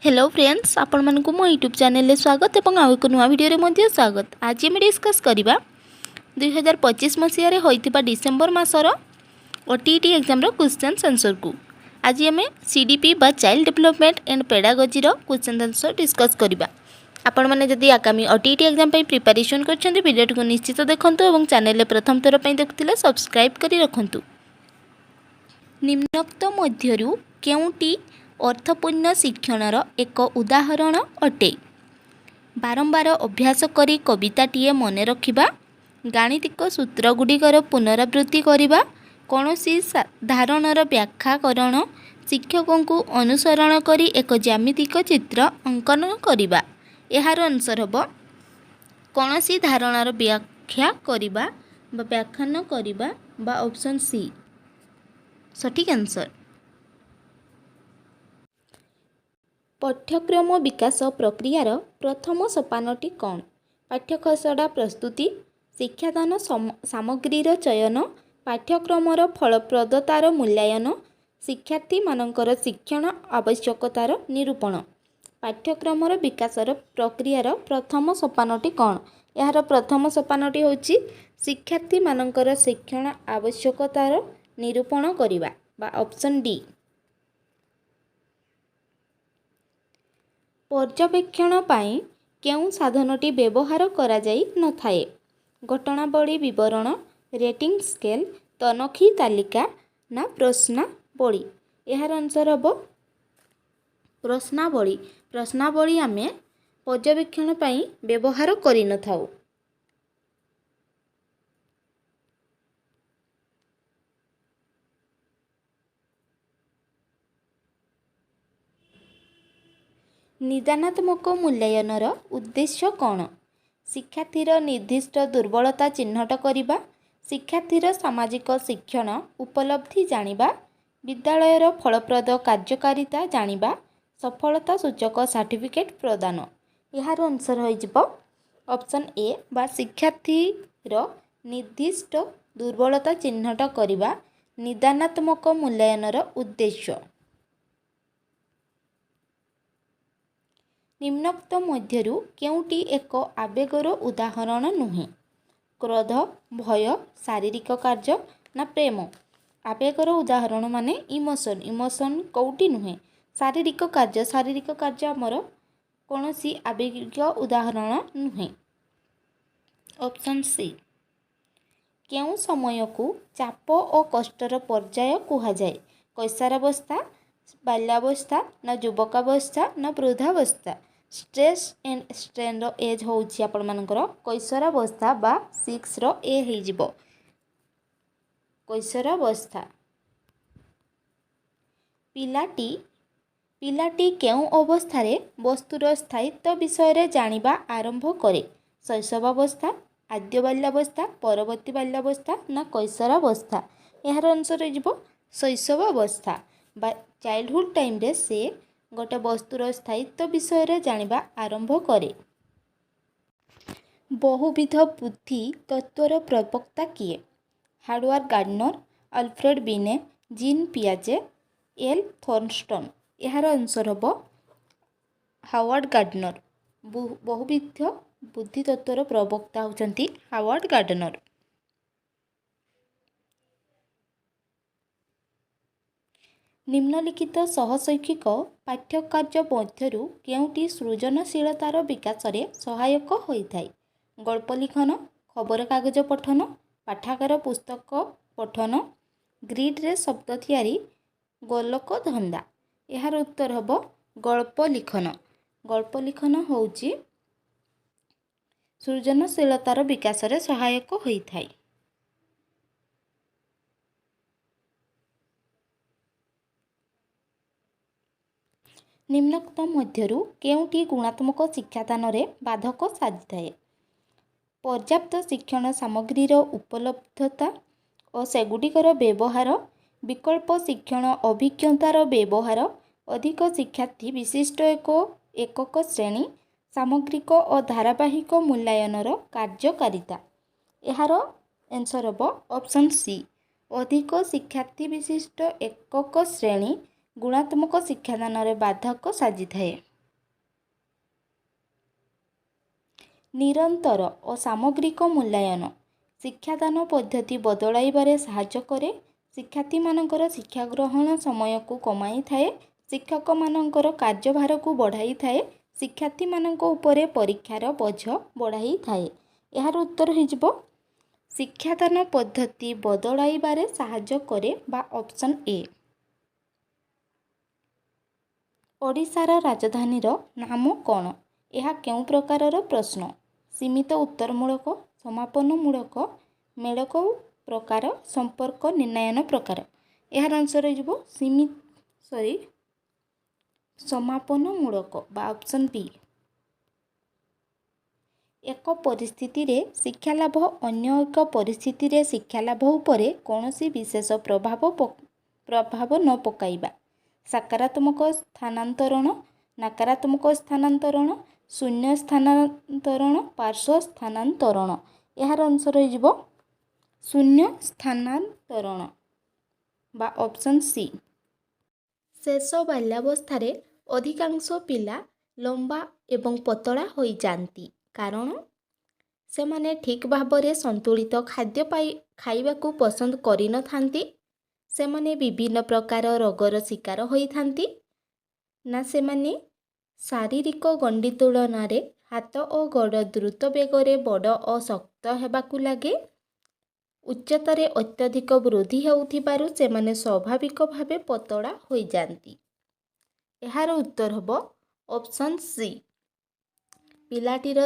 Hello friends, आपण मानकु मो YouTube channel रे स्वागत एवं आउ एक नुआ वीडियो रे मध्ये स्वागत। आज हम डिस्कस करिबा 2025 मसिया रे होइतिबा डिसेंबर मासर ओटीईटी एग्जाम रो क्वेश्चन आंसर को आज हम सीडीपी बा चाइल्ड डेवलपमेंट एंड पेडागोजी रो क्वेश्चन आंसर डिस्कस करिबा। आपण माने जदि आगामी ओटीईटी एग्जाम पई प्रिपरेशन करछन्ते वीडियो को निश्चित देखंतु एवं चैनल रे प्रथम थोर पई देखुतिले सब्सक्राइब करि रखंतु। निम्नोक्त मध्यरु केउटी अर्थपूर्ण शिक्षणर एक उदाहरण अटे। बारंबार अभ्यास करी कविताटीए मन रखिबा, गाणितिक सूत्रगुड़िकर पुनरावृत्ति करिबा, कौनसी धारणर व्याख्याकरण, शिक्षकों को अनुसरण करी एक ज्यामितिक चित्र अंकन करिबा। एहार आंसर हबो कौनसी धारणर व्याख्या करिबा बा व्याख्यान करिबा बा ऑप्शन सी सठिक आंसर। पाठ्यक्रम विकास प्रक्रियार प्रथम सोपानटी कौन? पाठ्यखसड़ा प्रस्तुति, शिक्षादान सामग्रीर चयन, पाठ्यक्रमर फलप्रदतार मूल्यांकन, शिक्षार्थी मानकर शिक्षण आवश्यकतार निरूपण। पाठ्यक्रमर विकासर प्रक्रियार प्रथम सोपानटी कौन? यार प्रथम सोपानटी होची शिक्षार्थी मानकर शिक्षण आवश्यकतार निरूपण करिबा बा ऑप्शन डी। पर्यवेक्षण पाई केउं साधनटी व्यवहार करा जाई न थाए? घटनावली विवरण, रेटिंग स्केल, तनखी तालिका ना प्रश्नावली? यार आंसर हबो प्रश्नावली। प्रश्नावली आमे पर्यवेक्षण पाई व्यवहार करि न थाउ। निदानात्मक मूल्यांकनर उद्देश्य कौन? शिक्षार्थीर निर्दिष्ट दुर्बलता चिन्हट करिबा, शिक्षार्थीर सामाजिक शिक्षण उपलब्धि जानिबा, विद्यालयर फलप्रद कार्यकारिता जानिबा, सफलता सूचक सर्टिफिकेट प्रदान। यार आंसर होइजिबो ऑप्शन ए बा शिक्षार्थीर निर्दिष्ट दुर्बलता चिन्हट करिबा निदानात्मक मूल्यांकनर उद्देश्य। निम्नोक्त मध्यरु केउटी एक आवेगर उदाहरण नुहे? क्रोध, भय, शारीरिक कार्य ना प्रेम? आवेगर उदाहरण माने इमोशन। इमोशन कौटी नुहे? शारीरिक कार्य। शारीरिक कार्य आमर कौनसी आवेगिक उदाहरण नुहे। Option C. केउं समय को चाप और कष्टर पर्याय कुहाजाए? कैशारावस्था, बाल्यावस्था ना युवकावस्था ना वृद्धावस्था? स्ट्रेस एंड स्ट्रेन एज होउछि आपण मानकर कैशोरावस्था बा 6 रो ए हेजिबो कैशोरावस्था। पिलाटी केउं अवस्थारे वस्तुर स्थायित्व विषय जानिबा आरंभ करे? शैशवावस्था, आद्य बाल्यावस्था, परवर्ती बाल्यावस्था ना कैशोरावस्था? यार आंसर हेजिबो शैशवावस्था बा चाइल्डहुड टाइम रे से गोटे वस्तुर स्थायित्व विषय जानिबा आरंभ करे। बहुविध बुद्धि तत्वर प्रवक्ता किए? हार्वर्ड गार्डनर, अल्फ्रेड बिने, जीन पियाजे, एल थॉर्नस्टन? यार आंसर हबो हार्वर्ड गार्डनर। बहुविध बुद्धि तत्वर प्रवक्ता होचंती हार्वर्ड गार्डनर। निम्नलिखित सहशैक्षिक पाठ्यकार्य मध्यरु केउटी सृजनशीलतार विकास रे सहायक होइथाय? गल्प लिखन, खबरकागज पठन, पाठागार पुस्तक पठन, ग्रिड रे शब्द थियारी, गोलक धंदा? यार उत्तर हबो गल्प लिखन। गल्प लिखन होउची सृजनशीलतार विकास रे सहायक होइथाय। निम्नोक्त मध्यरु केउटी गुणात्मक शिक्षादान रे बाधक साजिथाए? पर्याप्त शिक्षण सामग्रीर उपलब्धता और सेगुड़िकर व्यवहार, विकल्प शिक्षण अभिज्ञतार व्यवहार, अधिक शिक्षार्थी विशिष्ट एकक श्रेणी, सामग्रिक और धारावाहिक मूल्यांकनर कार्यकारिता? यार आंसर हबो ऑप्शन सी अधिक शिक्षार्थी विशिष्ट एकक श्रेणी गुणात्मक शिक्षादान बाधक साजिथाए। ନିରନ୍ତର ଓ ସାମଗ୍ରିକ ମୂଲ୍ୟାୟନ ଶିକ୍ଷାଦାନ ପଦ୍ଧତି ବଦଳାଇବାରେ ସାହାଯ୍ୟ କରେ। ଶିକ୍ଷାର୍ଥୀମାନଙ୍କର ଶିକ୍ଷା ଗ୍ରହଣ ସମୟକୁ କମାଇଥାଏ। ଶିକ୍ଷକମାନଙ୍କର କାର୍ଯ୍ୟଭାରକୁ ବଢ଼ାଇଥାଏ। ଶିକ୍ଷାର୍ଥୀମାନଙ୍କ ଉପରେ ପରୀକ୍ଷାର ବୋଝ ବଢ଼ାଇଥାଏ। ଏହାର ଉତ୍ତର ହୋଇଯିବ ଶିକ୍ଷାଦାନ ପଦ୍ଧତି ବଦଳାଇବାରେ ସାହାଯ୍ୟ କରେ ବା ଅପସନ୍ ଏ। ଓଡ଼ିଶାର ରାଜଧାନୀର ନାମ କ'ଣ? ଏହା କେଉଁ ପ୍ରକାରର ପ୍ରଶ୍ନ? ସୀମିତ ଉତ୍ତରମୂଳକ, ସମାପନମୂଳକ, ମେଳକ ପ୍ରକାର, ସମ୍ପର୍କ ନିର୍ଣ୍ଣୟନ ପ୍ରକାର। ଏହାର ଆନ୍ସର ହୋଇଯିବ ସମାପନମୂଳକ ବା ଅପସନ୍ ବି। ଏକ ପରିସ୍ଥିତିରେ ଶିକ୍ଷାଲାଭ ଅନ୍ୟ ଏକ ପରିସ୍ଥିତିରେ ଶିକ୍ଷାଲାଭ ଉପରେ କୌଣସି ବିଶେଷ ପ୍ରଭାବ ନ ପକାଇବା। ସକାରାତ୍ମକ ସ୍ଥାନାନ୍ତରଣ, ନକାରାତ୍ମକ ସ୍ଥାନାନ୍ତରଣ, ଶୂନ୍ୟ ସ୍ଥାନାନ୍ତରଣ, ପାର୍ଶ୍ୱ ସ୍ଥାନାନ୍ତରଣ। ଏହାର ଆନ୍ସର ହୋଇଯିବ ଶୂନ୍ୟ ସ୍ଥାନାନ୍ତରଣ ବା ଅପସନ୍ ସି। ଶେଷ ବାଲ୍ୟାବସ୍ଥାରେ ଅଧିକାଂଶ ପିଲା ଲମ୍ବା ଏବଂ ପତଳା ହୋଇଯାନ୍ତି କାରଣ ସେମାନେ ଠିକ୍ ଭାବରେ ସନ୍ତୁଳିତ ଖାଦ୍ୟ ଖାଇବାକୁ ପସନ୍ଦ କରିନଥାନ୍ତି, ସେମାନେ ବିଭିନ୍ନ ପ୍ରକାର ରୋଗର ଶିକାର ହୋଇଥାନ୍ତି, ନା ସେମାନେ ଶାରୀରିକ ଗଣ୍ଡି ତୁଳନାରେ ହାତ ଓ ଗୋଡ଼ ଦ୍ରୁତ ବେଗରେ ବଡ଼ ଓ ଶକ୍ତ ହେବାକୁ ଲାଗେ। ଉଚ୍ଚତାରେ ଅତ୍ୟଧିକ ବୃଦ୍ଧି ହେଉଥିବାରୁ ସେମାନେ ସ୍ୱାଭାବିକ ଭାବେ ପତଳା ହୋଇଯାନ୍ତି। ଏହାର ଉତ୍ତର ହେବ ଅପସନ୍ ସି। ପିଲାଟିର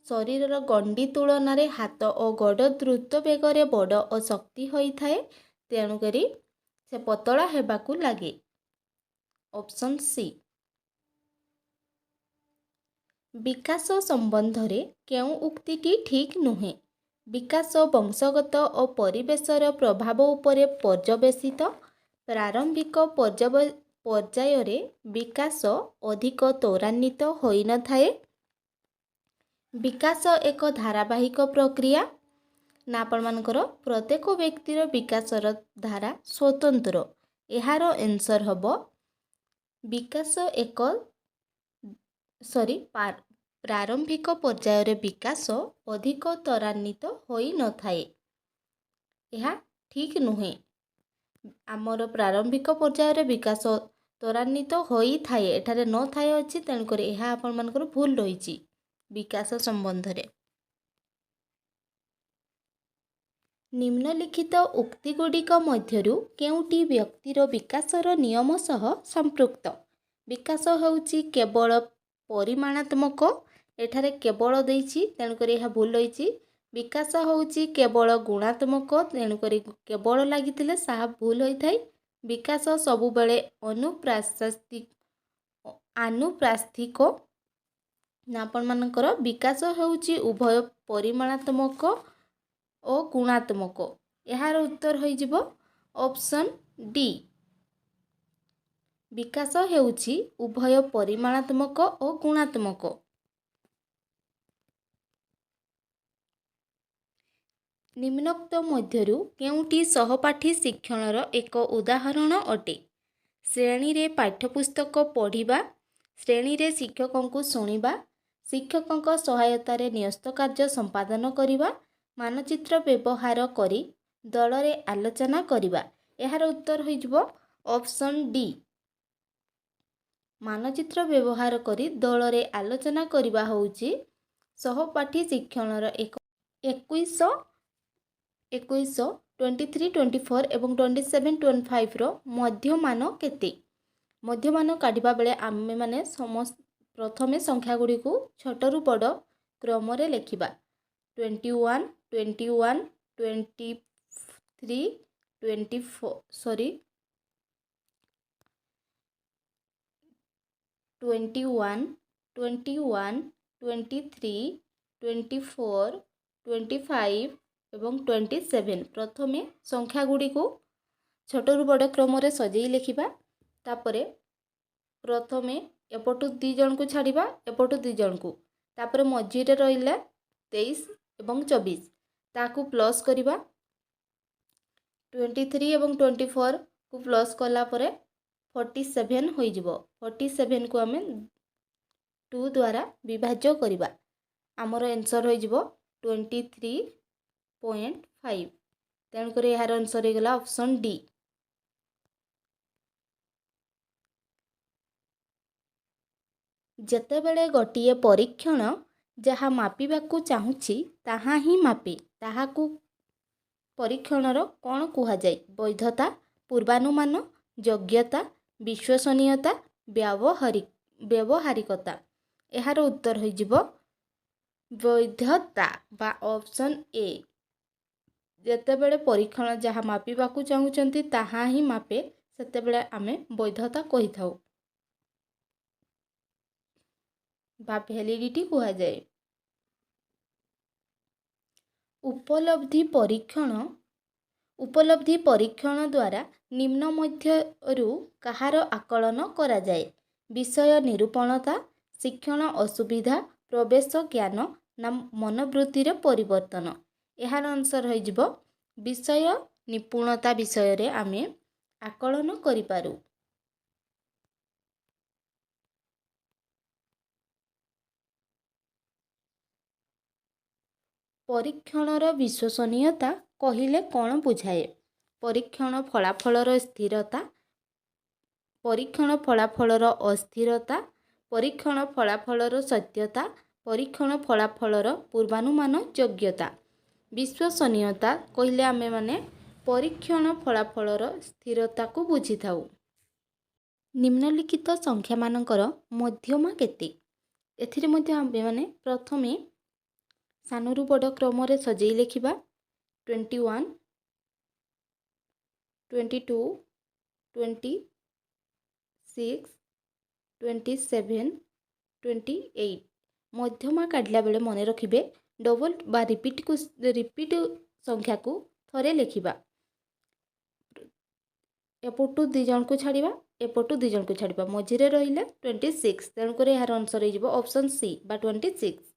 ଶରୀରର ଗଣ୍ଡି ତୁଳନାରେ ହାତ ଓ ଗୋଡ଼ ଦ୍ରୁତ ବେଗରେ ବଡ଼ ଓ ଶକ୍ତି ହୋଇଥାଏ, ତେଣୁକରି ସେ ପତଳା ହେବାକୁ ଲାଗେ। Option C. ବିକାଶ ସମ୍ବନ୍ଧରେ କେଉଁ ଉକ୍ତିଟି ଠିକ୍ ନୁହେଁ? ବିକାଶ ବଂଶଗତ ଓ ପରିବେଶର ପ୍ରଭାବ ଉପରେ ପର୍ଯ୍ୟବେସିତ। ପ୍ରାରମ୍ଭିକ ପର୍ଯ୍ୟାୟରେ ବିକାଶ ଅଧିକ ତ୍ୱରାନ୍ୱିତ ହୋଇନଥାଏ। ବିକାଶ ଏକ ଧାରାବାହିକ ପ୍ରକ୍ରିୟା। ନା ଆପଣମାନଙ୍କର ପ୍ରତ୍ୟେକ ବ୍ୟକ୍ତିର ବିକାଶର ଧାରା ସ୍ୱତନ୍ତ୍ର। ଏହାର ଆନ୍ସର ହେବ ପ୍ରାରମ୍ଭିକ ପର୍ଯ୍ୟାୟରେ ବିକାଶ ଅଧିକ ତ୍ୱରାନ୍ୱିତ ହୋଇନଥାଏ। ଏହା ଠିକ୍ ନୁହେଁ। ଆମର ପ୍ରାରମ୍ଭିକ ପର୍ଯ୍ୟାୟରେ ବିକାଶ ତ୍ୱରାନ୍ୱିତ ହୋଇଥାଏ, ଏଠାରେ ନଥାଏ ଅଛି, ତେଣୁକରି ଏହା ଆପଣମାନଙ୍କର ଭୁଲ ରହିଛି ବିକାଶ ସମ୍ବନ୍ଧରେ। ନିମ୍ନଲିଖିତ ଉକ୍ତିଗୁଡ଼ିକ ମଧ୍ୟରୁ କେଉଁଟି ବ୍ୟକ୍ତିର ବିକାଶର ନିୟମ ସହ ସମ୍ପୃକ୍ତ? ବିକାଶ ହେଉଛି କେବଳ ପରିମାଣାତ୍ମକ, ଏଠାରେ କେବଳ ଦେଇଛି, ତେଣୁକରି ଏହା ଭୁଲ ରହିଛି। ବିକାଶ ହେଉଛି କେବଳ ଗୁଣାତ୍ମକ, ତେଣୁକରି କେବଳ ଲାଗିଥିଲେ ତାହା ଭୁଲ ହୋଇଥାଏ। ବିକାଶ ସବୁବେଳେ ଆନୁପ୍ରାସ୍ଥିକ। ଆପଣମାନଙ୍କର ବିକାଶ ହେଉଛି ଉଭୟ ପରିମାଣାତ୍ମକ ଓ ଗୁଣାତ୍ମକ। ଏହାର ଉତ୍ତର ହୋଇଯିବ ଅପସନ୍ ଡି। ବିକାଶ ହେଉଛି ଉଭୟ ପରିମାଣାତ୍ମକ ଓ ଗୁଣାତ୍ମକ। ନିମ୍ନୋକ୍ତ ମଧ୍ୟରୁ କେଉଁଟି ସହପାଠୀ ଶିକ୍ଷଣର ଏକ ଉଦାହରଣ ଅଟେ? ଶ୍ରେଣୀରେ ପାଠ୍ୟପୁସ୍ତକ ପଢ଼ିବା, ଶ୍ରେଣୀରେ ଶିକ୍ଷକଙ୍କୁ ଶୁଣିବା, ଶିକ୍ଷକଙ୍କ ସହାୟତାରେ ନ୍ୟସ୍ତ କାର୍ଯ୍ୟ ସମ୍ପାଦନ କରିବା, ମାନଚିତ୍ର ବ୍ୟବହାର କରି ଦଳରେ ଆଲୋଚନା କରିବା। ଏହାର ଉତ୍ତର ହୋଇଯିବ ଅପସନ୍ ଡି। ମାନଚିତ୍ର ବ୍ୟବହାର କରି ଦଳରେ ଆଲୋଚନା କରିବା ହେଉଛି ସହପାଠୀ ଶିକ୍ଷଣର ଏକ 21, 23, 24 ଏବଂ 27-25ର ମଧ୍ୟମାନ କେତେ? ମଧ୍ୟମାନ କାଢ଼ିବା ବେଳେ ଆମେମାନେ ପ୍ରଥମେ ସଂଖ୍ୟାଗୁଡ଼ିକୁ ଛୋଟରୁ ବଡ଼ କ୍ରମରେ ଲେଖିବା। 21, 21, 23, 24 21, 21, 23, 24, 25 ଏବଂ 27 ପ୍ରଥମେ ସଂଖ୍ୟାଗୁଡ଼ିକୁ ଛୋଟରୁ ବଡ଼ କ୍ରମରେ ସଜେଇ ଲେଖିବା। ତାପରେ ପ୍ରଥମେ ଏପଟୁ 2 ଜଣଙ୍କୁ ଛାଡ଼ିବା, ଏପଟୁ 2 ଜଣଙ୍କୁ, ତାପରେ ମଝିରେ ରହିଲା 23 ଏବଂ 24, ତାକୁ ପ୍ଲସ୍ କରିବା। 23 ଏବଂ 24କୁ ପ୍ଲସ୍ କଲା ପରେ 47 ହୋଇଯିବ। 47କୁ ଆମେ 2 द्वारा विभाज्य करवा आमर आंसर हो 23.5 तेणुक यार आंसर होगा ऑप्शन डी। जेतेबेले गोटिए परीक्षण जहाँ मापिबाकू चाहूँछि ताहा ही मापे ताहाकू परीक्षणर कौन कुहाଯାଏ? वैधता, पूर्वानुमान, योग्यता, विश्वसनीयता, व्यावहारिकता। यार उत्तर हो वैधता बा ऑप्शन ए। जेतेबेले परीक्षण जहाँ मापिबाकू चाहूँचंती ताहा ही मापे सेतेबेले आमे वैधता कही थाउ बा वैलिडिटी कुहाଯାଏ। उपलब्धि परीक्षण द्वारा निम्न मध्यरु कହାର आकलन कराଯାଏ? विषय निरूपणता, शिक्षण असुविधा, प्रवेश ज्ञान ना मनोवृत्तिर परिवर्तन। यार आंसर हो विषय निपुणता विषय रे आमे आकलन करिपारू। परीक्षणर विश्वसनीयता कहिले कौन बुझाए? परीक्षण फलाफलर स्थिरता, परीक्षण फलाफलर अस्थिरता, परीक्षण फलाफलर सत्यता, परीक्षण फलाफलर पूर्वानुमान योग्यता। विश्वसनीयता कहिले आमे माने परीक्षण फलाफलर स्थिरता को बुझी थाउ। निम्नलिखित संख्या मानकर मध्यमा केते? एथिरे मध्य आमे माने प्रथमे सानरू बड़ क्रम रे सजेई लेखिबा 21, 22, 26, 27, 28 मध्यमा काढला बेले मन रखिबे डबल बा रिपीट संख्या को थरे लेखिबा। एपटू 2 जन को छाड़िबा एपटू 2 जन को छाड़िबा मझिरे रहिला 26 तेणुक यार आंसर हो ऑप्शन सी बा 26।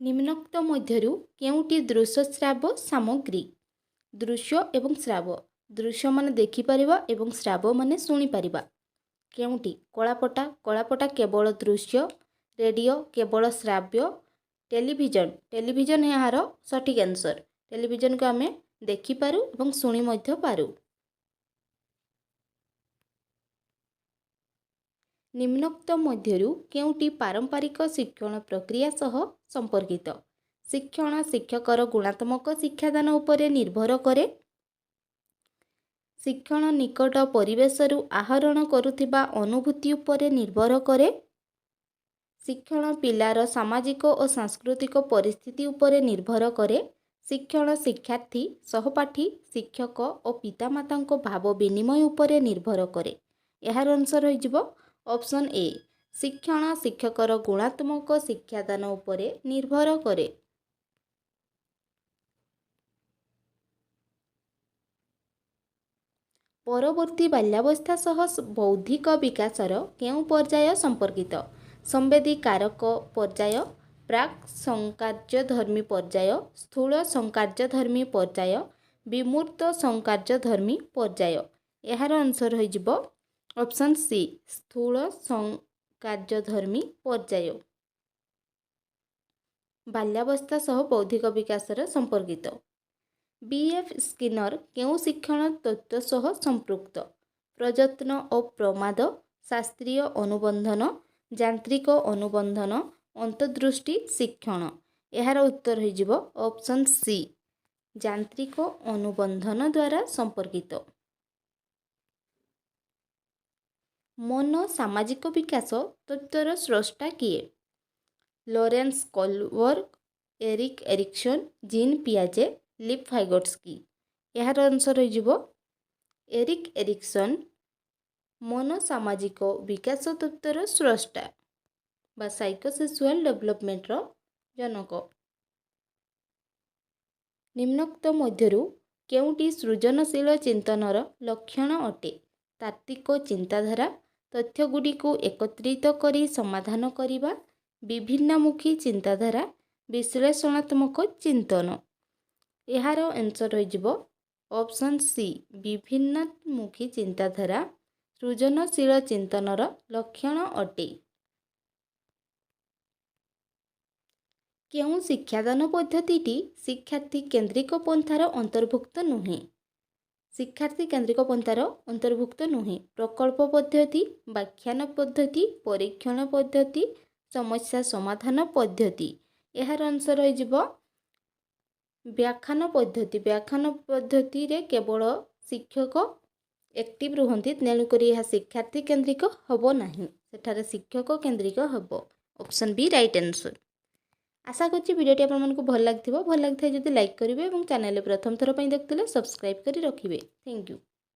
निम्नोक्त मध्यरु केउटी दृश्य श्राव्य सामग्री? दृश्य एवं श्राव्य दृश्य माने देखि परिबा एवं श्राव्य माने सुनी परिबा। केउटी कलापटा केवल दृश्य, रेडियो केवल श्राव्य, टेलीविजन यार सठिक आंसर। टेलीविजन को आमे देखि पारू एवं सुनी मध्य पारू। निम्नोक्त मध्यरु केउटी पारंपरिक शिक्षण प्रक्रिया सह संपर्कित? शिक्षण शिक्षकर गुणात्मक शिक्षादान उपरे निर्भर करे। शिक्षण निकट परिवेशरु आहरण करुथिबा अनुभूति उपरे निर्भर करे। शिक्षण पिलार सामाजिक और सांस्कृतिक परिस्थिति उपरे निर्भर करे। शिक्षण शिक्षार्थी सहपाठी शिक्षक और पितामाता भाव विनिमय उपरे निर्भर करे। यार आंसर हो ऑप्शन ए। शिक्षण शिक्षकर गुणात्मक शिक्षादान उपरे निर्भर करे। परवर्ती बाल्यावस्था सह बौद्धिक विकासर केउं पर्याय संपर्कित? संवेदी कारक पर्याय, प्राक संकार्यधर्मी पर्याय, स्थूल संकार्यधर्मी पर्याय, विमूर्त संकार्यधर्मी पर्याय। यार आंसर हो ऑप्शन सी स्थूल संकार्यधर्मी पर्याय। बाल्यावस्था सह बौद्धिक विकासर संपर्कित। बीएफ स्किनर केउं शिक्षण तत्व सह संपृक्त? प्रयत्न और प्रमाद, शास्त्रीय अनुबंधन, यांत्रिक अनुबंधन, अंतर्दृष्टि शिक्षण। यार उत्तर हो ऑप्शन सी यांत्रिक अनुबंधन द्वारा संपर्कित। मन सामाजिक विकास तत्वर स्रष्टा किए? Lawrence Kohlberg, Erik Erikson, Jean पियाजे, लिव वाइगोट्स्की। यार आंसर हो एरिक एरिक्सन मन सामाजिक विकास तत्वर स्रष्टा बा साइकोसेक्सुअल डेवलपमेंटर जनक। निम्नोक्त मध्यरु केउटी सृजनशील चिंतनर लक्षण अटे? तात्विक चिंताधारा, तथ्यगुड़ी को एकत्रित करी समाधान करिबा, विभिन्नमुखी चिंताधारा, विश्लेषणात्मक चिंतन। यार आंसर हो ऑप्शन सी विभिन्नमुखी चिंताधारा सृजनशील चिंतनर लक्षण अटे। केउं शिक्षादान पद्धति शिक्षार्थी केन्द्रिक पंथार अंतर्भुक्त नुहे। शिक्षार्थी केन्द्रिक पंथार अंतर्भुक्त नुहे। प्रकल्प पद्धति, व्याख्यान पद्धति, परीक्षण पद्धति, समस्या समाधान पद्धति। यार आंसर हो व्याख्यान पद्धति। व्याख्यान पद्धति रे केवल शिक्षक एक्टिव रुहंती, तेणुक यह शिक्षार्थी केन्द्रिक हम ना, सेठारे शिक्षक केन्द्रिक हम। Option B right answer. आशा करछि वीडियोटी आपको भल लगी जदि लाइक करेंगे और चैनल प्रथम थर देखते सब्सक्राइब कर रखिए। Thank you.